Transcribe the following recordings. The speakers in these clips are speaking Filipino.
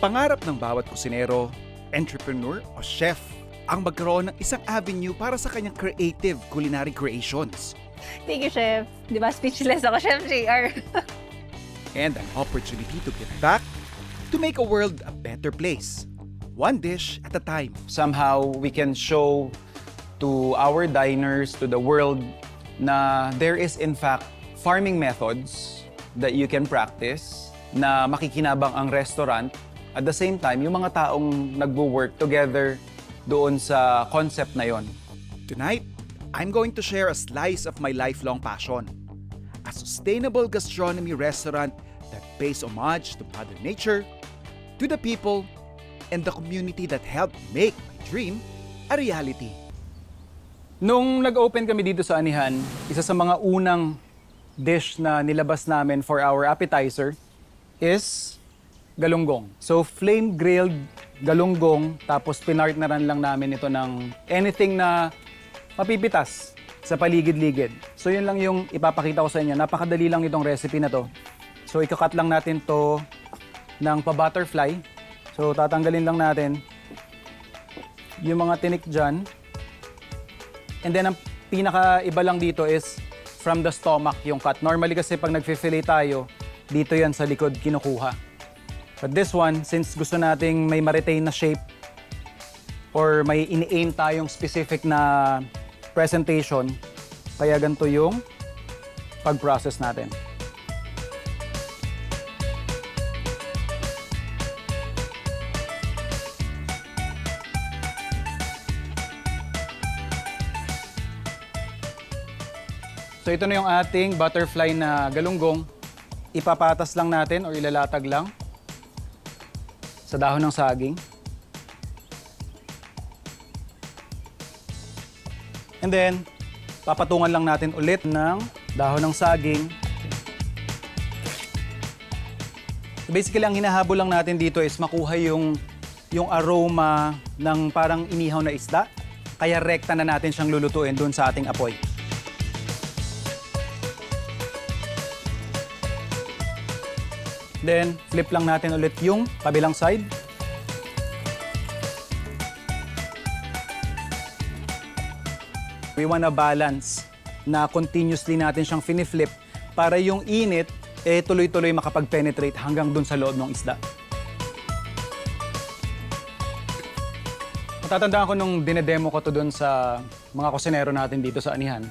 Pangarap ng bawat kusinero, entrepreneur o chef ang magkaroon ng isang avenue para sa kanyang creative culinary creations Thank you, Chef. Di ba, speechless ako, Chef JR. and an opportunity to give back to make a world a better place, one dish at a time. Somehow, we can show to our diners, to the world, na there is in fact farming methods that you can practice, na makikinabang ang restaurant. At the same time, yung mga taong nagwo-work together doon sa concept na yon. Tonight, I'm going to share a slice of my lifelong passion, a sustainable gastronomy restaurant that pays homage to Mother Nature, to the people, and the community that helped make my dream a reality. Nung nag-open kami dito sa Anihan, isa sa mga unang dish na nilabas namin for our appetizer is galunggong. So flame-grilled galunggong, tapos pinartneran lang namin ito ng anything na mapipitas sa paligid-ligid. So yun lang yung ipapakita ko sa inyo. Napakadali lang itong recipe na to. So ikakat lang natin to ng pa-butterfly. So tatanggalin lang natin yung mga tinik dyan. And then ang pinaka-iba lang dito is from the stomach yung cut. Normally kasi pag nagfi-fillet tayo, dito yan sa likod kinukuha. But this one, since gusto nating may ma-retain na shape or may ini-aim tayong specific na presentation, kaya ganito yung pag-process natin. So ito na yung ating butterfly na galunggong. Ipapatas lang natin or ilalatag lang sa dahon ng saging. And then, papatungan lang natin ulit ng dahon ng saging. Basically, ang hinahabol lang natin dito is makuha yung aroma ng parang inihaw na isda. Kaya rekta na natin siyang lulutuin doon sa ating apoy. Then, flip lang natin ulit yung kabilang side. We wanna balance na continuously natin siyang fini-flip para yung init tuloy-tuloy makapag-penetrate hanggang dun sa loob ng isda. Matatandaan ko nung dinedemo ko to dun sa mga kusinero natin dito sa Anihan.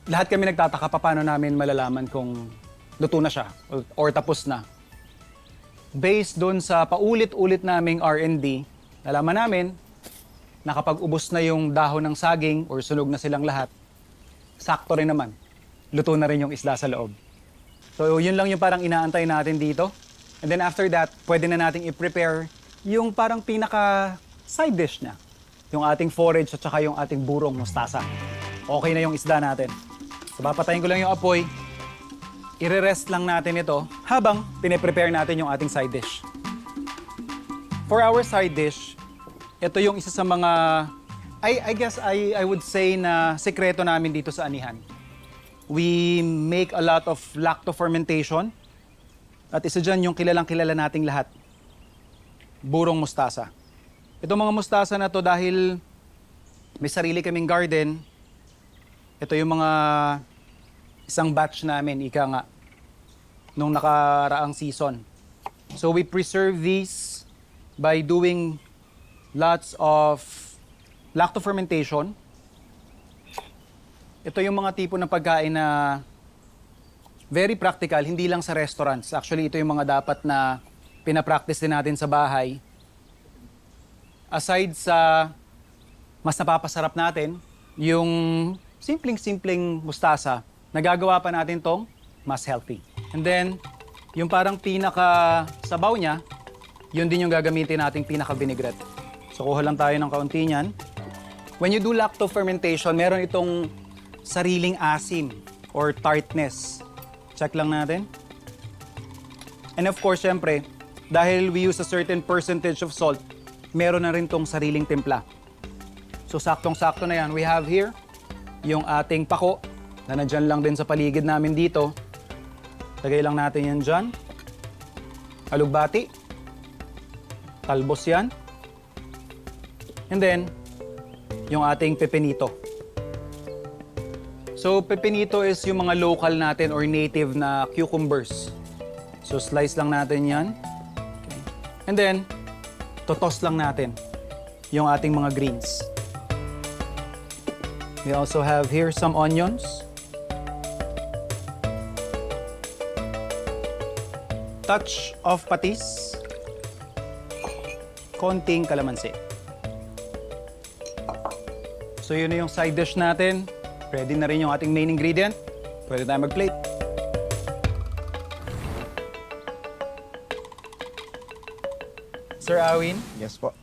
Lahat kami nagtataka pa paano namin malalaman kung luto na siya or tapos na. Based doon sa paulit-ulit naming R&D, nalaman namin na kapag ubos na yung dahon ng saging or sunog na silang lahat, sakto rin naman. Luto na rin yung isda sa loob. So yun lang yung parang inaantay natin dito. And then after that, pwede na nating i-prepare yung parang pinaka side dish na. Yung ating forage at saka yung ating burong mustasa. Okay na yung isda natin. So papatayin ko lang yung apoy. I-rest lang natin ito habang pine-prepare natin yung ating side dish. For our side dish, ito yung isa sa mga, I guess I would say na sekreto namin dito sa Anihan. We make a lot of lacto-fermentation at isa dyan yung kilalang-kilala nating lahat. Burong mustasa. Itong mga mustasa na to dahil may sarili kaming garden, ito yung mga isang batch namin, ika nga, nung nakaraang season. So we preserve these by doing lots of lacto-fermentation. Ito yung mga tipo ng pagkain na very practical, hindi lang sa restaurants. Actually, ito yung mga dapat na pinapractice din natin sa bahay. Aside sa mas napapasarap natin, yung simpleng-simpleng mustasa, nagagawa pa natin tong mas healthy. And then, yung parang pinaka-sabaw niya, yun din yung gagamitin nating pinaka-vinaigrette. So, kuha lang tayo ng kaunti niyan. When you do lacto-fermentation, meron itong sariling asim or tartness. Check lang natin. And of course, syempre, dahil we use a certain percentage of salt, meron na rin tong sariling timpla. So, saktong-sakto na yan. We have here yung ating pako na nandyan lang din sa paligid namin dito. Lagay lang natin yan dyan. Alugbati. Talbos yan. And then, yung ating pepinito. So, pepinito is yung mga local natin or native na cucumbers. So, slice lang natin yan. Okay. And then, totos lang natin yung ating mga greens. We also have here some onions. Touch of patis. Konting kalamansi. So yun na yung side dish natin. Ready na rin yung ating main ingredient. Pwede tayo mag-plate. Sir Awin, Yes po.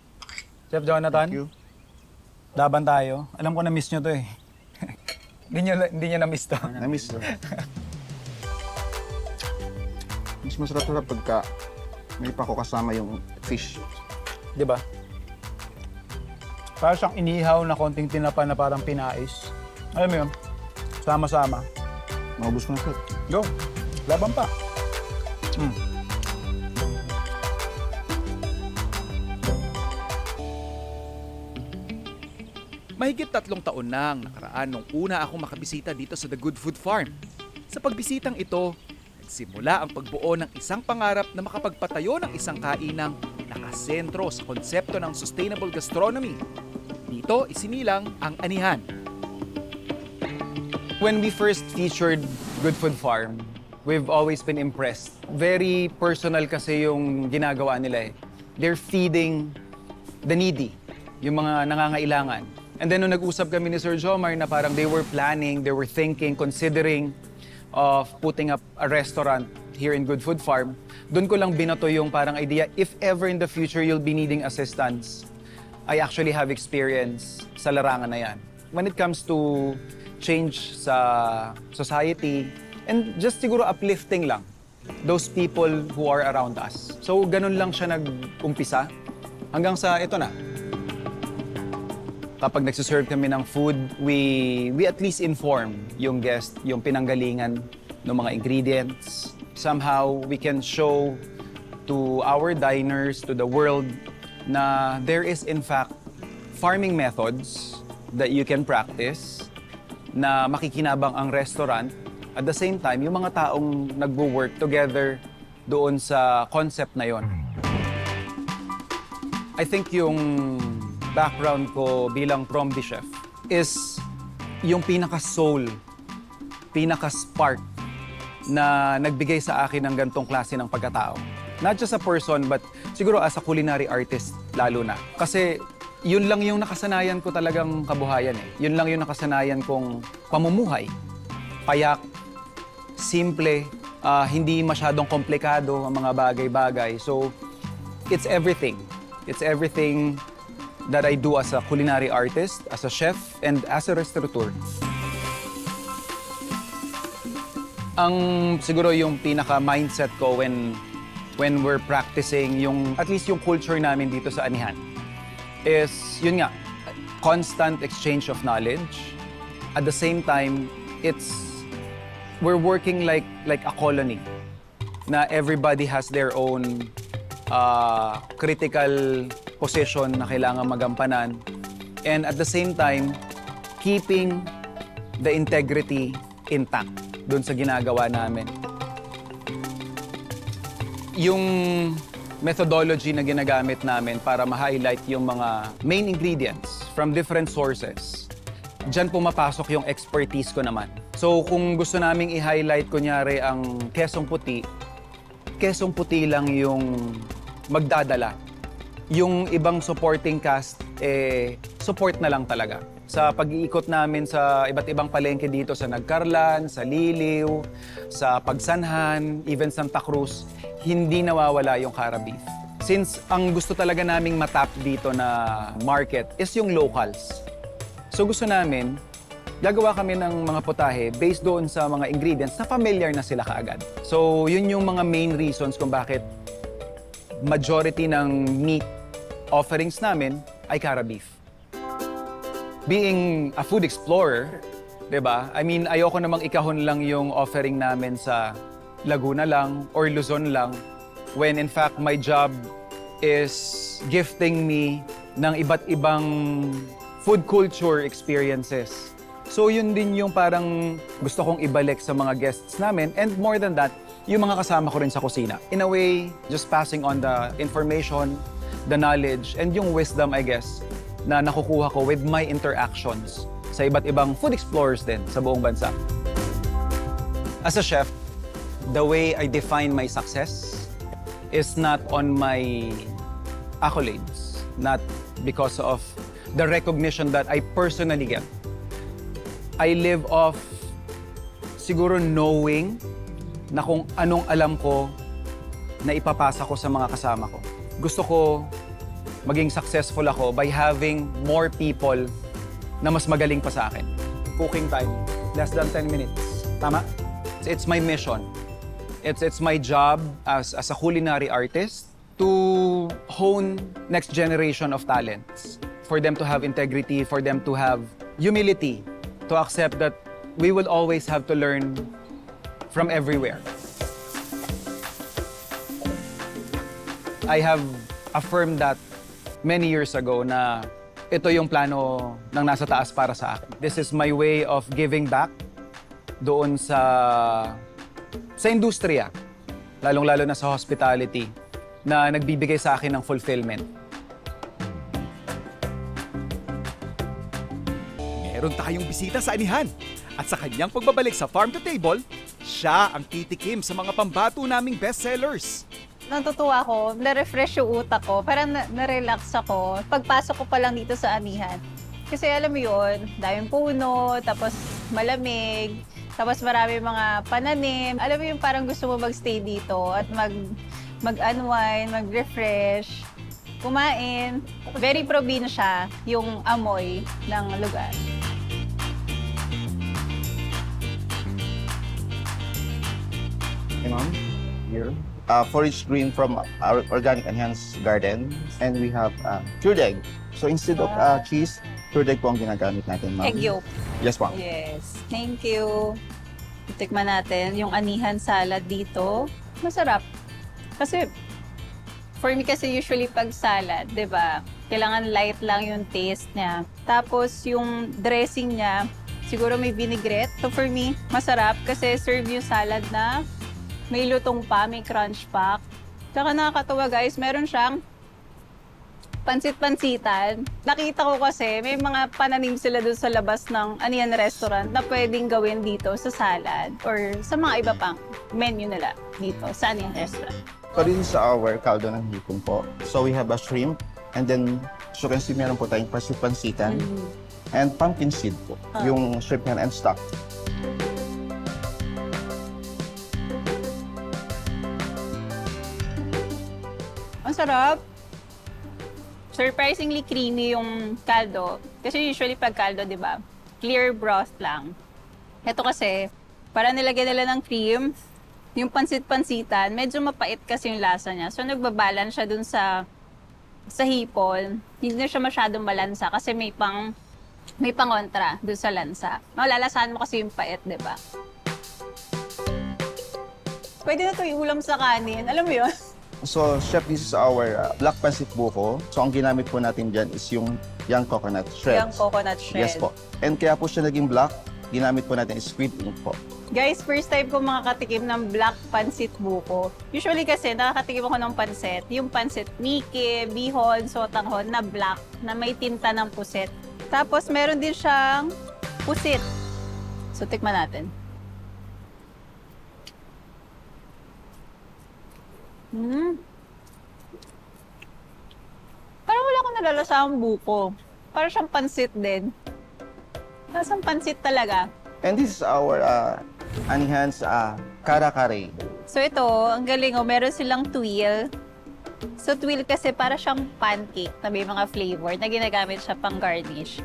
Chef Jonathan, Thank you. laban tayo. Alam ko na-miss nyo to eh. Hindi nyo na-miss to. Na-miss. Mas masarap pagka may pako kasama yung fish. Di ba? Parang siyang inihaw na konting tinapa na parang pinais. Alam mo yun? Sama-sama. Maubos ko na ito. Go! Laban pa. Mahigit 3 taon na ang nakaraan nung una akong makabisita dito sa The Good Food Farm. Sa pagbisitang ito, nagsimula ang pagbuo ng isang pangarap na makapagpatayo ng isang kainang nakasentro sa konsepto ng sustainable gastronomy. Dito isinilang ang anihan. When we first featured Good Food Farm, we've always been impressed. Very personal kasi yung ginagawa nila eh. They're feeding the needy, yung mga nangangailangan. And then nung nag-usap kami ni Sir Jomar na parang they were planning, they were thinking, considering of putting up a restaurant here in Good Food Farm, doon ko lang binato yung parang idea, if ever in the future you'll be needing assistance, I actually have experience sa larangan na yan. When it comes to change sa society, and just siguro uplifting lang those people who are around us. So ganun lang siya nag-umpisa hanggang sa ito na. Kapag nagsiserve kami ng food, we at least inform yung guest, yung pinanggalingan ng mga ingredients. Somehow, we can show to our diners, to the world, na there is in fact farming methods that you can practice, na makikinabang ang restaurant. At the same time, yung mga taong nagwo-work together doon sa concept na yon. I think yung background ko bilang prom de chef is yung pinaka-soul, pinaka-spark na nagbigay sa akin ng gantong klase ng pagkatao. Not just a person, but siguro as a culinary artist lalo na. Kasi yun lang yung nakasanayan ko talagang kabuhayan eh. Yun lang yung nakasanayan kong pamumuhay. Payak, simple, hindi masyadong komplikado ang mga bagay-bagay. So, it's everything. It's everything that I do as a culinary artist, as a chef, and as a restaurateur. Ang siguro yung pinaka-mindset ko when we're practicing yung, at least yung culture namin dito sa Anihan, is yun nga, constant exchange of knowledge. At the same time, we're working like a colony, na everybody has their own critical position na kailangan magampanan. And at the same time, keeping the integrity intact doon sa ginagawa namin. Yung methodology na ginagamit namin para ma-highlight yung mga main ingredients from different sources, diyan pumapasok yung expertise ko naman. So kung gusto naming i-highlight kunyari ang Quezong Puti lang yung magdadala. Yung ibang supporting cast, support na lang talaga. Sa pag-iikot namin sa iba't ibang palengke dito sa Nagcarlan, sa Liliw, sa Pagsanhan, even Santa Cruz, hindi nawawala yung Cara Beef. Since ang gusto talaga naming matap dito na market is yung locals. So gusto namin, gagawa kami ng mga putahe based doon sa mga ingredients na familiar na sila kaagad. So yun yung mga main reasons kung bakit majority ng meat offerings namin ay Cara Beef. Being a food explorer, 'di ba? I mean, ayoko namang ikahon lang yung offering namin sa Laguna lang or Luzon lang when in fact my job is gifting me ng iba't ibang food culture experiences. So yun din yung parang gusto kong ibalik sa mga guests namin. And more than that, yung mga kasama ko rin sa kusina. In a way, just passing on the information, the knowledge, and yung wisdom, I guess, na nakukuha ko with my interactions sa iba't ibang food explorers din sa buong bansa. As a chef, the way I define my success is not on my accolades, not because of the recognition that I personally get. I live off siguro knowing na kung anong alam ko na ipapasa ko sa mga kasama ko. Gusto ko maging successful ako by having more people na mas magaling pa sa akin. Cooking time, less than 10 minutes. Tama? It's my mission. It's my job as a culinary artist to hone next generation of talents. For them to have integrity, for them to have humility, to accept that we will always have to learn from everywhere. I have affirmed that many years ago na ito yung plano ng nasa taas para sa akin. This is my way of giving back doon sa industriya, lalong-lalo na sa hospitality, na nagbibigay sa akin ng fulfillment. Meron tayong bisita sa anihan. At sa kanyang pagbabalik sa Farm to Table, siya ang titikim sa mga pambato naming bestsellers. Natutuwa ako, na-refresh yung utak ko, parang na-relax ako. Pagpasok ko pa lang dito sa anihan. Kasi alam mo yun, daming puno, tapos malamig, tapos marami mga pananim. Alam mo yung parang gusto mo magstay dito at mag-unwind, mag-refresh, kumain. Very probinsya yung amoy ng lugar. Hey, ma'am, here. Forage green from our organic enhanced garden. And we have cured egg. So instead of cheese, cured egg po ang ginagamit natin, ma'am. Egg yolk. Yes, ma'am. Yes. Thank you. Tikman natin yung anihan salad dito. Masarap. Kasi, for me kasi usually pag salad, di ba? Kailangan light lang yung taste niya. Tapos yung dressing niya, siguro may vinaigrette. So for me, masarap kasi serve yung salad na may lutong pa, may crunch pa. Tsaka nakakatawa guys, meron siyang pansit-pansitan. Nakita ko kasi may mga pananim sila doon sa labas ng Anihan Restaurant na pwedeng gawin dito sa salad or sa mga iba pang menu nila dito sa Anihan Restaurant. So this is our caldo ng hipon po. So we have a shrimp and then as you can see, meron po tayong pansit-pansitan and pumpkin seed po. Yung shrimp yan and stock. Ang sarap. Surprisingly creamy yung caldo. Kasi usually pag caldo, di ba? Clear broth lang. Ito kasi, para nilagyan nila ng cream, yung pansit-pansitan, medyo mapait kasi yung lasa niya. So nagbabalance siya dun sa hipon. Hindi na siya masyadong malansa kasi may pangontra dun sa lansa. Malalasahan mo kasi yung pait, di ba? Pwede na ito iulam sa kanin. Alam mo yun? So, chef, this is our black pancit buko. So, ang ginamit po natin dyan is yung young coconut shreds. Yung coconut shreds. Yes po. And kaya po siya naging black, ginamit po natin is squid ink po. Guys, first time ko makakatikim ng black pancit buko. Usually kasi nakakatikim ako ng pansit. Yung pansit miki, bihon, sotanghon na black, na may tinta ng pusit. Tapos meron din siyang pusit. So, tikman natin. Parang wala akong nalalasang buko. Parang siyang pansit din. Lasang pansit talaga. And this is our Anihan's kare-kare. So ito, ang galing oh, meron silang tuile. So tuile kasi para siyang pancake na may mga flavor na ginagamit siya pang garnish.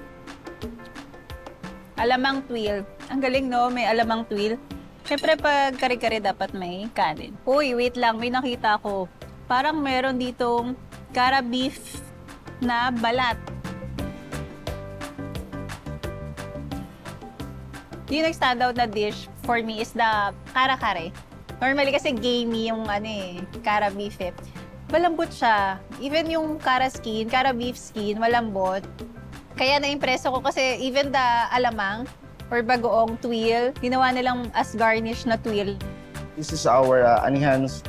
Alamang tuile. Ang galing no, may alamang tuile. Siyempre pag kare-kare dapat may kanin. Uy, wait lang, may nakita ko. Parang meron ditong kara beef na balat. Yung nag-stand out na dish for me is the kare-kare. Normally kasi gamey yung kara beef eh. malambot siya. Even yung Cara beef skin, malambot. Kaya na-impreso ko kasi even the alamang or bagoong tuil, ginawa nilang as garnish na tuil. This is our anihan's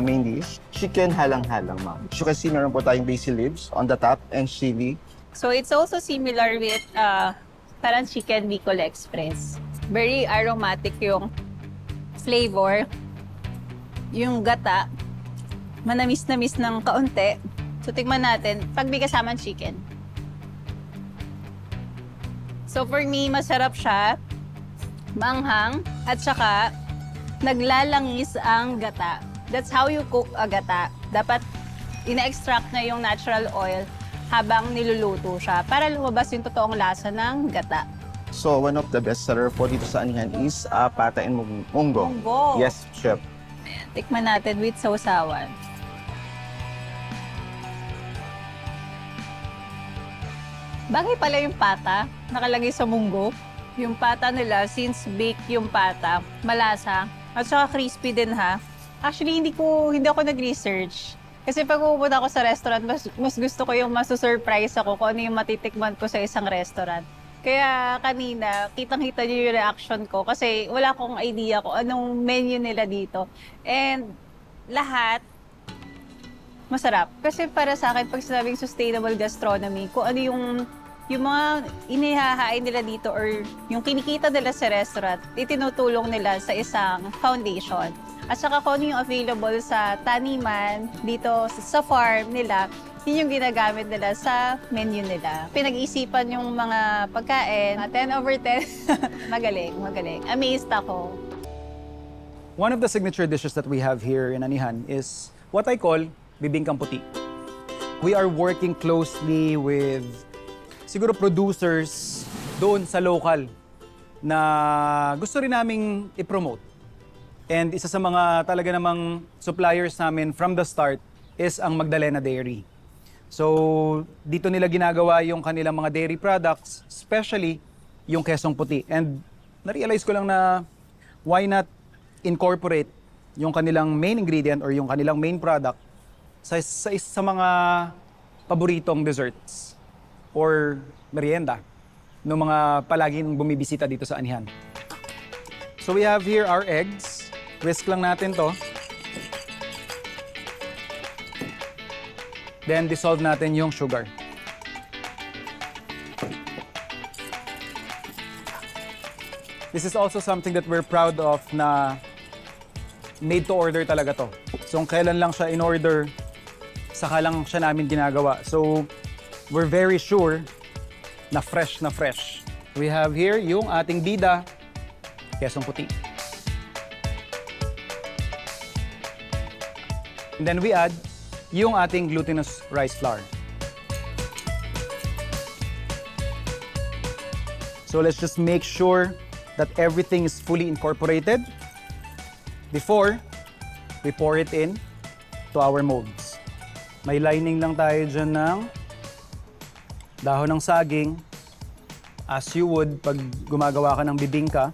main dish. Chicken halang-halang, ma'am. As you can see, meron po tayong basil leaves on the top and chili. So it's also similar with parang chicken Bicol Express. Very aromatic yung flavor. Yung gata, manamis-namis ng kaunti. So tikman natin, pag may kasamang chicken. So for me, masarap siya, maanghang, at saka naglalangis ang gata. That's how you cook a gata. Dapat ina-extract na yung natural oil habang niluluto siya para lumabas yung totoong lasa ng gata. So, one of the best seller po dito sa anihan is pata and munggo. Munggo. Yes, chef. Tikman natin with sausawan. Bagay pala yung pata, nakalagay sa munggo. Yung pata nila, since baked yung pata, malasa. At saka crispy din ha. Actually, hindi ako nag-research. Kasi pag pupunta ako sa restaurant, mas gusto ko yung masu-surprise ako kung ano yung matitikman ko sa isang restaurant. Kaya kanina, kitang-kita niyo yung reaction ko kasi wala akong idea kung anong menu nila dito. And lahat, masarap. Kasi para sa akin, pag sinabing sustainable gastronomy, kung ano yung mga inihahain nila dito or yung kinikita nila sa restaurant, itinutulong nila sa isang foundation. At saka kung ano yung available sa taniman dito sa farm nila, yun yung ginagamit nila sa menu nila. Pinag-isipan yung mga pagkain, 10 over 10. Magaling, magaling. Amazed ako. One of the signature dishes that we have here in Anihan is what I call bibingkang puti. We are working closely with siguro producers doon sa local na gusto rin naming i-promote. And isa sa mga talaga namang suppliers namin from the start is ang Magdalena Dairy. So, dito nila ginagawa yung kanilang mga dairy products, especially yung kesong puti. And na-realize ko lang na why not incorporate yung kanilang main ingredient or yung kanilang main product sa mga paboritong desserts or merienda ng mga palaging bumibisita dito sa Anihan. So we have here our eggs. Whisk lang natin to. Then dissolve natin yung sugar. This is also something that we're proud of na made to order talaga to. So kung kailan lang siya in order, saka lang siya namin ginagawa. So we're very sure na fresh na fresh. We have here yung ating bida, kesong puti. And then we add yung ating glutinous rice flour. So let's just make sure that everything is fully incorporated before we pour it in to our molds. May lining lang tayo dyan ng dahon ng saging as you would pag gumagawa ka ng bibingka.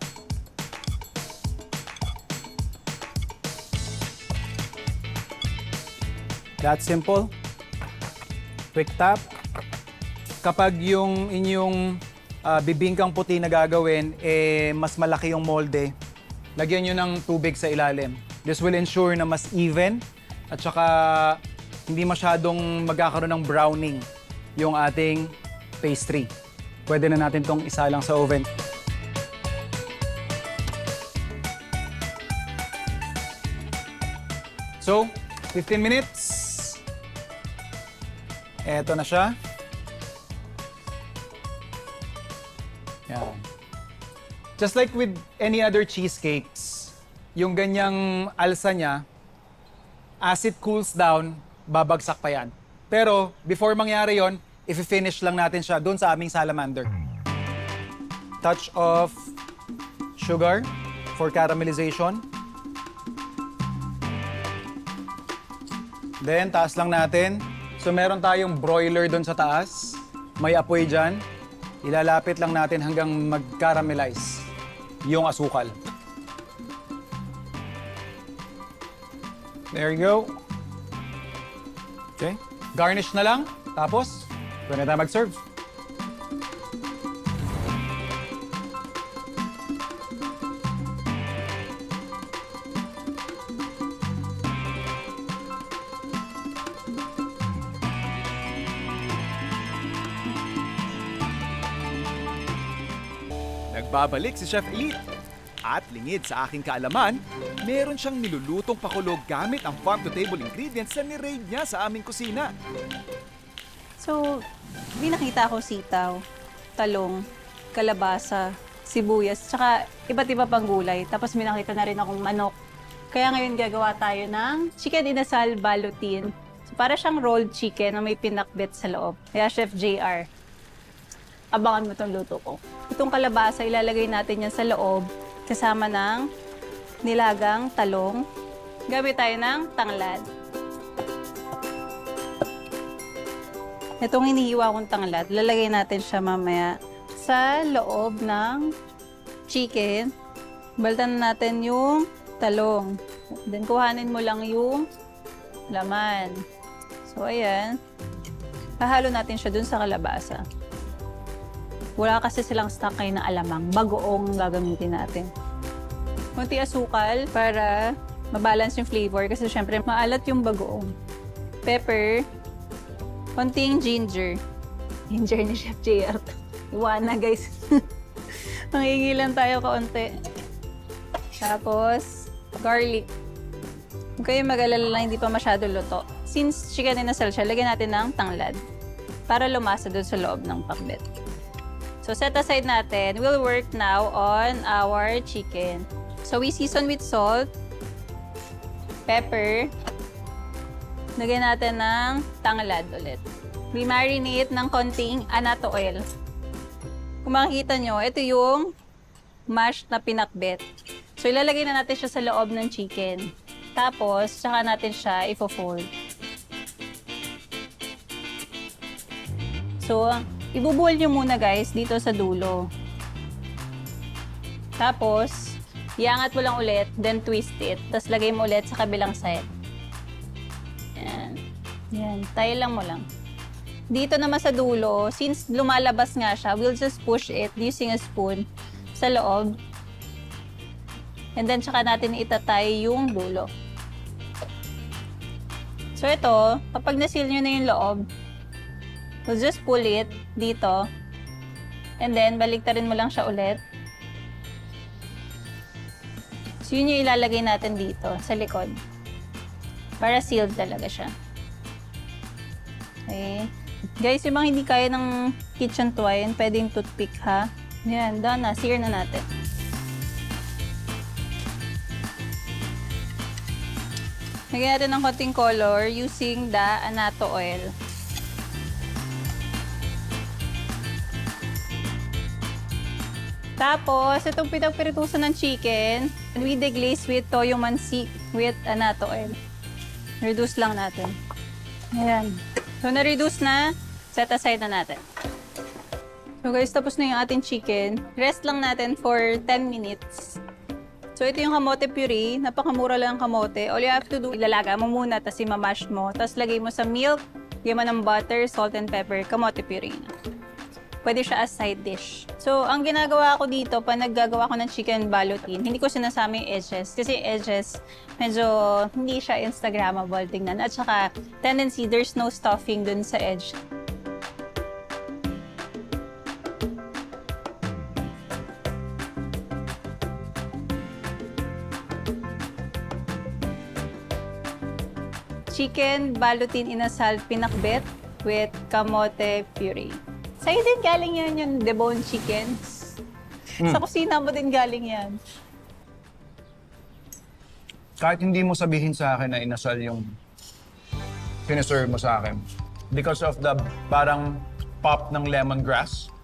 That simple. Quick tap. Kapag yung inyong bibingkang puti na gagawin, mas malaki yung molde, lagyan nyo ng tubig sa ilalim. This will ensure na mas even at saka hindi masyadong magkakaroon ng browning yung ating pastry. Pwede na natin tong isa lang sa oven. So, 15 minutes. Eto na siya. Yan. Just like with any other cheesecakes, yung ganyang alsa niya, as it cools down, babagsak pa yan. Pero before mangyari yon, i-finish lang natin siya doon sa aming salamander. Touch of sugar for caramelization. Then, taas lang natin. So, meron tayong broiler doon sa taas. May apoy dyan. Ilalapit lang natin hanggang mag-caramelize yung asukal. There you go. Okay? Garnish na lang. Tapos, pwede na tayo mag-serve. Nagbabalik si Chef Elite. At lingid sa aking kaalaman, meron siyang nilulutong pakulog gamit ang farm-to-table ingredients na niraid niya sa aming kusina. So, may nakita ako sitaw, talong, kalabasa, sibuyas, tsaka iba't iba pang gulay. Tapos may nakita na rin akong manok. Kaya ngayon gagawa tayo ng chicken inasal balutin. So, para siyang rolled chicken na may pinakbet sa loob. Kaya Chef JR, abangan mo itong luto ko. Itong kalabasa, ilalagay natin yan sa loob kasama ng nilagang talong. Gamit tayo ng tanglad. Itong hinihiwa kong tanglad, lalagay natin siya mamaya sa loob ng chicken. Baltan natin yung talong. Then, kuhanin mo lang yung laman. So, ayan. Hahalo natin siya dun sa kalabasa. Wala kasi silang stock kayo na alamang. Bagoong gagamitin natin. Kunti asukal para mabalance yung flavor kasi syempre maalat yung bagoong. Pepper. Konting ginger. Ginger ni Chef JR. Iwana guys. Mangingi lang tayo kaunti. Tapos, garlic. Huwag kayong mag-alala lang, hindi pa masyado luto. Since chicken inasal siya, lagyan natin ng tanglad para lumasa doon sa loob ng pakbet. So, set aside natin. We'll work now on our chicken. So, we season with salt, pepper, lagyan natin ng tanglad ulit. We marinate ng konting annatto oil. Kung makikita nyo, ito yung mashed na pinakbet. So, ilalagay na natin siya sa loob ng chicken. Tapos, saka natin siya ifo-fold. So, ibubuhol nyo muna guys dito sa dulo. Tapos, iangat mo lang ulit, then twist it. Tapos lagay mo ulit sa kabilang side. Yan. Yan. Tayo lang mo lang. Dito naman sa dulo, since lumalabas nga siya, we'll just push it using a spoon sa loob. And then, tsaka natin itatay yung dulo. So, ito, kapag nasil nyo na yung loob, we'll just pull it dito. And then, baliktarin mo lang siya ulit. So, yun yung ilalagay natin dito, sa likod. Para sealed talaga siya. Okay. Guys, yung mga hindi kaya ng kitchen twine, pwedeng toothpick ha. Yan, done na. Sear na natin. Lagyan natin ng konting color using the annatto oil. Tapos, itong pinagpiritusan ng chicken, we deglaze with toyo mansi with annatto oil. Reduce lang natin. Ayan. So, na-reduce na. Set aside na natin. So, guys, tapos na yung ating chicken. Rest lang natin for 10 minutes. So, ito yung kamote puree. Napakamura lang ang kamote. All you have to do, ilalaga mo muna, tapos imamash mo. Tapos, lagay mo sa milk, lagay mo ng butter, salt, and pepper. Kamote puree na. Pwede siya as side dish. So, ang ginagawa ko dito, pag naggagawa ko ng chicken balutin, hindi ko sinasama yung edges. Kasi edges, medyo hindi siya Instagrammable tingnan. At saka, tendency, there's no stuffing dun sa edge. Chicken balutin inasal pinakbet with kamote puree. Sa'yo din galing yan yung debone chickens. Sa kusina mo din galing yan. Kahit hindi mo sabihin sa akin na inasal yung pinaserve mo sa akin, because of the parang pop ng lemongrass,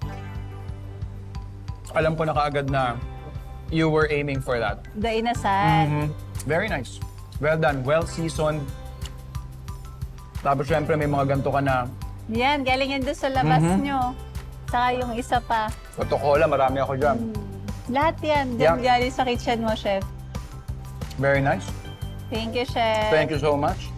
alam ko na kaagad na you were aiming for that. The inasal. Very nice. Well done. Well seasoned. Tapos syempre may mga ganito ka na Yan, galing yan doon sa labas nyo. Saka yung isa pa. Coca-Cola, marami ako dyan. Lahat yan, Yeah. galing sa kitchen mo, Chef. Very nice. Thank you, Chef. Thank you so much.